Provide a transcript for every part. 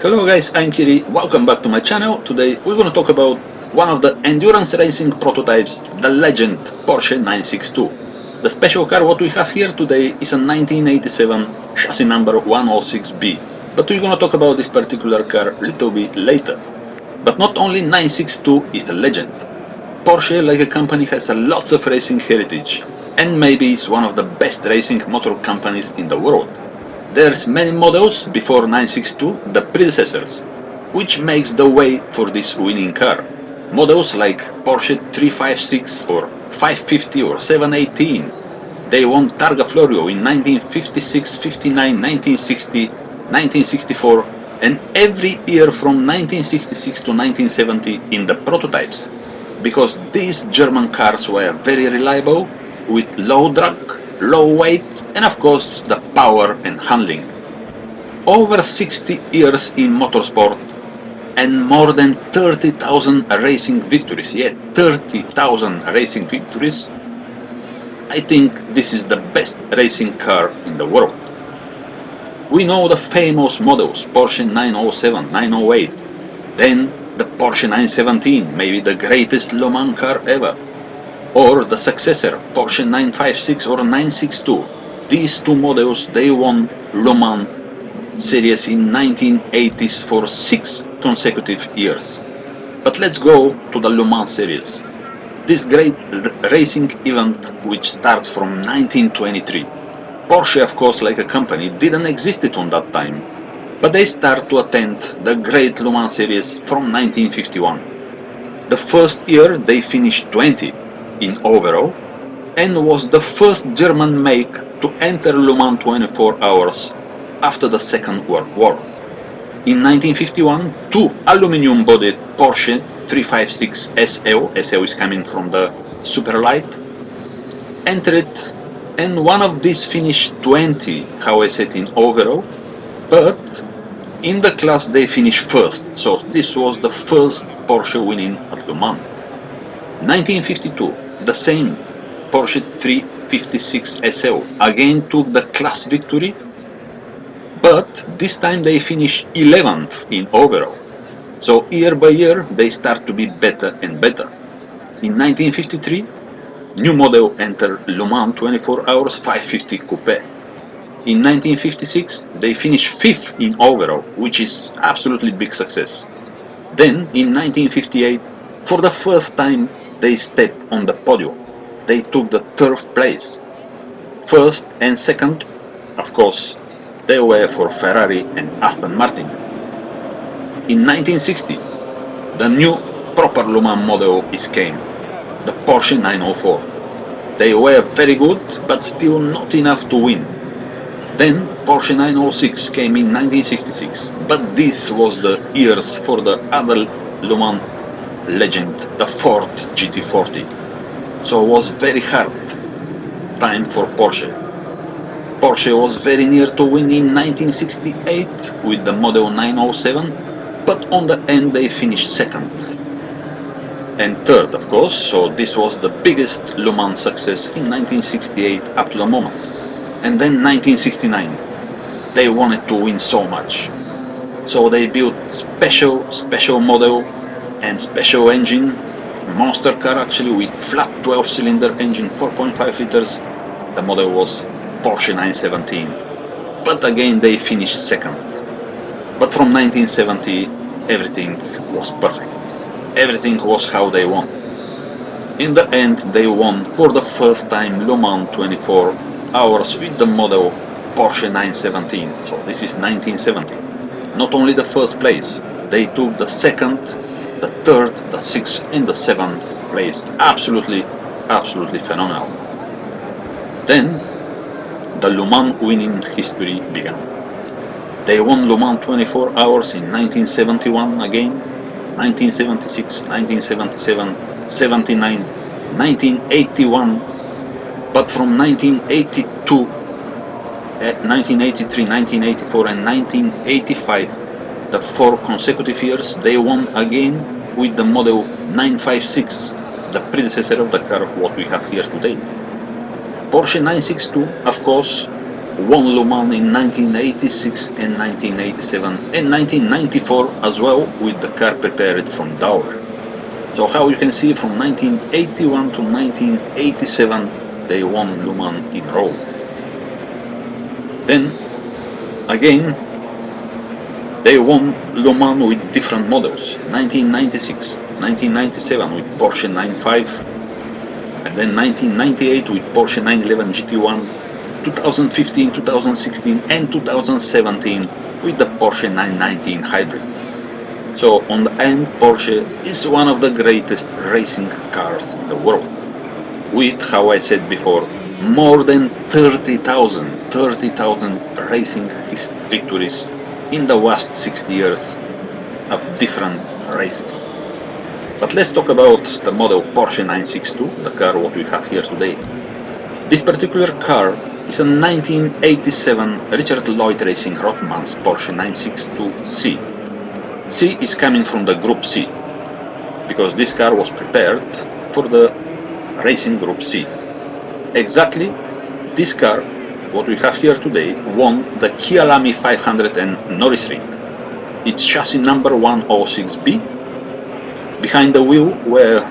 Hello guys, I'm Kiri, welcome back to my channel. Today we're gonna talk about one of the endurance racing prototypes, the legend Porsche 962. The special car what we have here today is a 1987 chassis number 106B. But we're gonna talk about this particular car a little bit later. But not only 962 is a legend. Porsche, like a company, has a lots of racing heritage and maybe is one of the best racing motor companies in the world. There's many models before 962, the predecessors, which makes the way for this winning car. Models like Porsche 356 or 550 or 718. They won Targa Florio in 1956, 59, 1960, 1964 and every year from 1966 to 1970 in the prototypes, because these German cars were very reliable with low drag, low weight and of course the power and handling. Over 60 years in motorsport and more than 30,000 racing victories, yeah, 30,000 racing victories. I think this is the best racing car in the world. We know the famous models Porsche 907, 908, then the Porsche 917, maybe the greatest Le Mans car ever, or the successor Porsche 956 or 962. These two models, they won Le Mans series in 1980s for 6 consecutive years. But let's go to the Le Mans series. This great racing event which starts from 1923. Porsche, of course, like a company, didn't exist on that time, but they start to attend the Great Le Mans series from 1951. The first year they finished 20 in overall and was the first German make to enter Le Mans 24 hours after the Second World War. In 1951, two aluminum-bodied Porsche 356 SL, SL is coming from the Superlight, entered, and one of these finished 20, how I said, in overall, but in the class they finished first, so this was the first Porsche winning at Le Mans. 1952, the same Porsche 356 SL again took the class victory, but this time they finished 11th in overall. So year by year they start to be better and better. In 1953, new model entered Le Mans 24 Hours 550 Coupe. In 1956, they finished 5th in overall, which is absolutely big success. Then, in 1958, for the first time, they stepped on the podium. They took the 3rd place. First and second, of course, they were for Ferrari and Aston Martin. In 1960, the new proper Le Mans model is came, the Porsche 904. They were very good, but still not enough to win. Then Porsche 906 came in 1966, but this was the years for the other Le Mans legend, the Ford GT40. So it was very hard time for Porsche. Porsche was very near to win in 1968 with the model 907, but on the end they finished second and third, of course, so this was the biggest Le Mans success in 1968 up to the moment. And then 1969, they wanted to win so much, so they built special model and special engine, monster car actually, with flat 12-cylinder engine, 4.5 liters. The model was Porsche 917, but again they finished second. But from 1970 everything was perfect, everything was how they want. In the end they won for the first time Le Mans 24 hours with the model Porsche 917, so this is 1970. Not only the first place, they took the second, the third, the sixth and the seventh place. Absolutely phenomenal. Then the Le Mans winning history began. They won Le Mans 24 hours in 1971 again, 1976, 1977, 79, 1981, but from 1982, 1983, 1984 and 1985, the 4 consecutive years, they won again with the model 956, the predecessor of the car what we have here today. Porsche 962, of course, won Le Mans in 1986 and 1987 and 1994 as well, with the car prepared from Dover. So how you can see, from 1981 to 1987 they won Le Mans in a row. Then again they won Le Mans with different models. 1996, 1997 with Porsche 995, and then 1998 with Porsche 911 GT1, 2015, 2016 and 2017 with the Porsche 919 Hybrid. So on the end, Porsche is one of the greatest racing cars in the world, with, how I said before, more than 30,000 racing victories in the last 60 years of different races. But let's talk about the model Porsche 962, the car what we have here today. This particular car is a 1987 Richard Lloyd Racing Rothmans Porsche 962C. C is coming from the Group C, because this car was prepared for the Racing Group C. Exactly, this car, what we have here today, won the Kyalami 500 and Norrisring. Its chassis number 106B. Behind the wheel were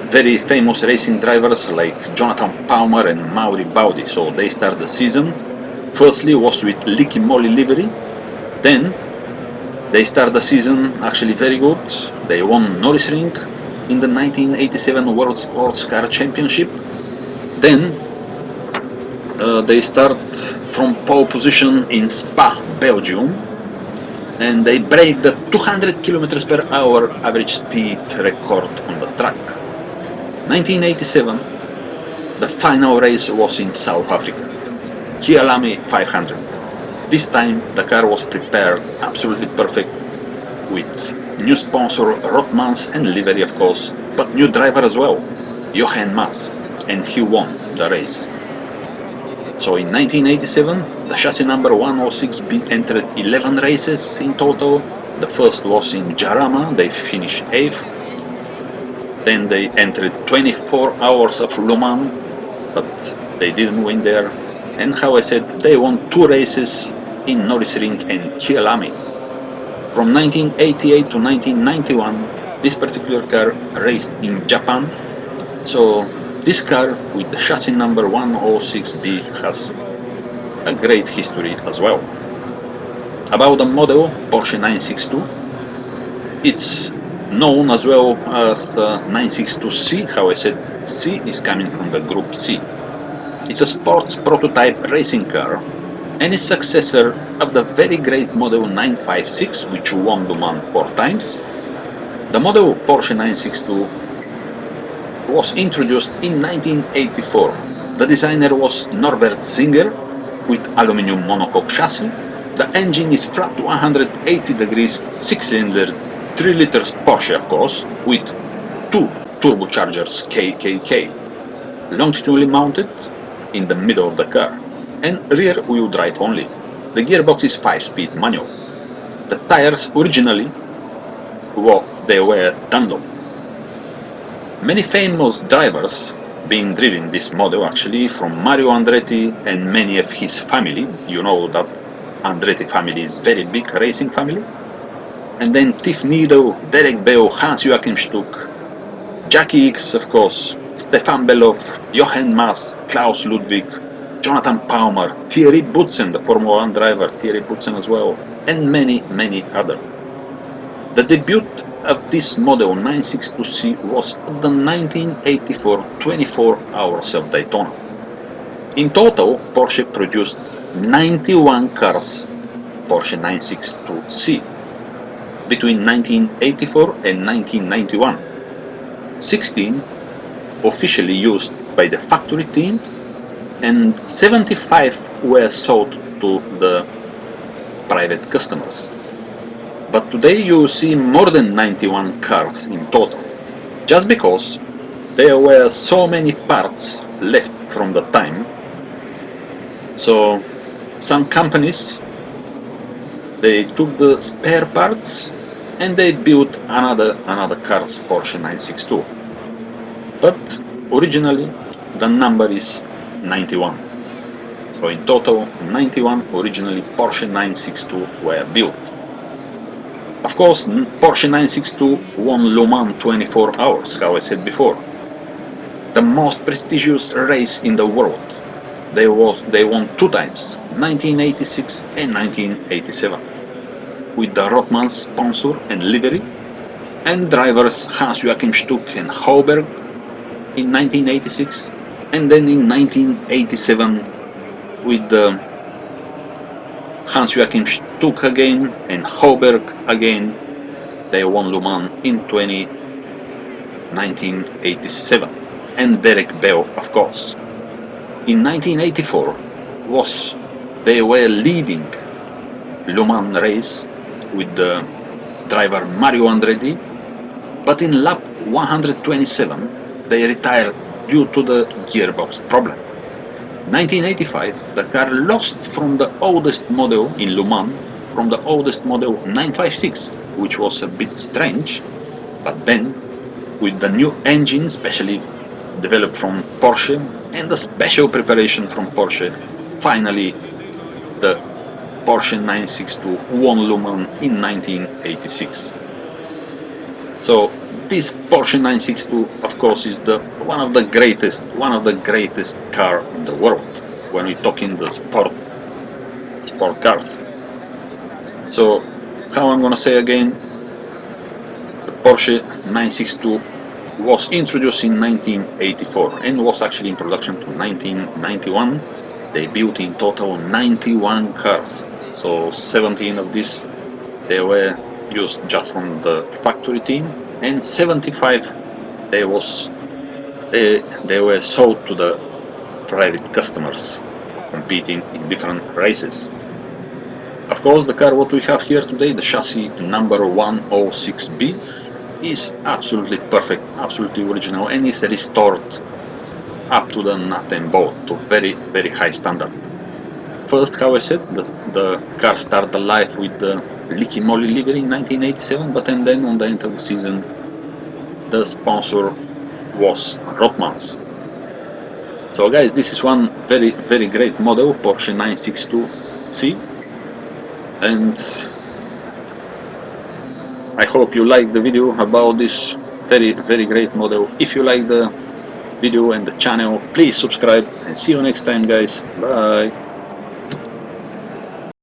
very famous racing drivers like Jonathan Palmer and Mauri Baudi. So they start the season. Firstly was with Licky Moly livery. Then they start the season actually very good. They won Norrisring in the 1987 World Sports Car Championship. Then they start from pole position in Spa, Belgium, and they break the 200 km per hour average speed record on the track. 1987, the final race was in South Africa, Kyalami 500. This time the car was prepared absolutely perfect, with new sponsor Rothmans and livery of course, but new driver as well, Jochen Mass, and he won the race. So in 1987, the chassis number 106B entered 11 races in total. The first was in Jarama, they finished 8th. Then they entered 24 hours of Le Mans, but they didn't win there. And how I said, they won 2 races in Norrisring and Kyalami. From 1988 to 1991, this particular car raced in Japan. So this car with the chassis number 106B has a great history as well. About the model Porsche 962, it's known as well as 962C. How I said, C is coming from the Group C. It's a sports prototype racing car and is successor of the very great model 956, which won Le Mans 4 times. The model Porsche 962 was introduced in 1984. The designer was Norbert Singer with aluminum monocoque chassis. The engine is flat 180 degrees, 6-cylinder, 3 liters Porsche of course, with 2 turbochargers KKK, longitudinally mounted in the middle of the car, and rear wheel drive only. The gearbox is 5-speed manual. The tires originally were Dunlop. Many famous drivers being driven this model actually, from Mario Andretti and many of his family. You know that Andretti family is very big racing family. And then Tiff Needle, Derek Bell, Hans-Joachim Stuck, Jackie X of course, Stefan Belov, Jochen Mass, Klaus Ludwig, Jonathan Palmer, Thierry Boutsen, the Formula 1 driver, Thierry Boutsen as well, and many others. The debut of this model 962C was at the 1984 24 Hours of Daytona. In total, Porsche produced 91 cars, Porsche 962C, between 1984 and 1991. 16 officially used by the factory teams, and 75 were sold to the private customers. But today you see more than 91 cars in total, just because there were so many parts left from the time. So some companies, they took the spare parts and they built another car's Porsche 962. But originally the number is 91. So in total, 91 originally Porsche 962 were built. Of course, Porsche 962 won Le Mans 24 hours, how I said before. The most prestigious race in the world. They won 2 times, 1986 and 1987, with the Rothmans sponsor and livery, and drivers Hans-Joachim Stuck and Hauberg in 1986, and then in 1987 with the Hans-Joachim Stuck again and Hauberg again. They won Le Mans in 1987, and Derek Bell, of course. In 1984 they were leading Le Mans race with the driver Mario Andretti, but in lap 127 they retired due to the gearbox problem. 1985, the car lost from the oldest model in Le Mans, from the oldest model 956, which was a bit strange, but then with the new engine specially developed from Porsche and the special preparation from Porsche, finally the Porsche 962 won Le Mans in 1986. So this Porsche 962, of course, is one of the greatest car in the world when we talk in the sport cars. So how I'm gonna say again, the Porsche 962 was introduced in 1984 and was actually in production to 1991. They built in total 91 cars, so 17 of these they were used just from the factory team, and 75 they were sold to the private customers competing in different races. Of course, the car what we have here today, the chassis number 106B, is absolutely perfect, absolutely original, and is restored up to the nut and bolt to very high standard. First, how I said, the car started life with the Licky Molly livery in 1987, but then on the end of the season the sponsor was Rothmans. So guys, this is one very great model, Porsche 962C, and I hope you liked the video about this very great model. If you like the video and the channel, please subscribe, and see you next time guys. Bye.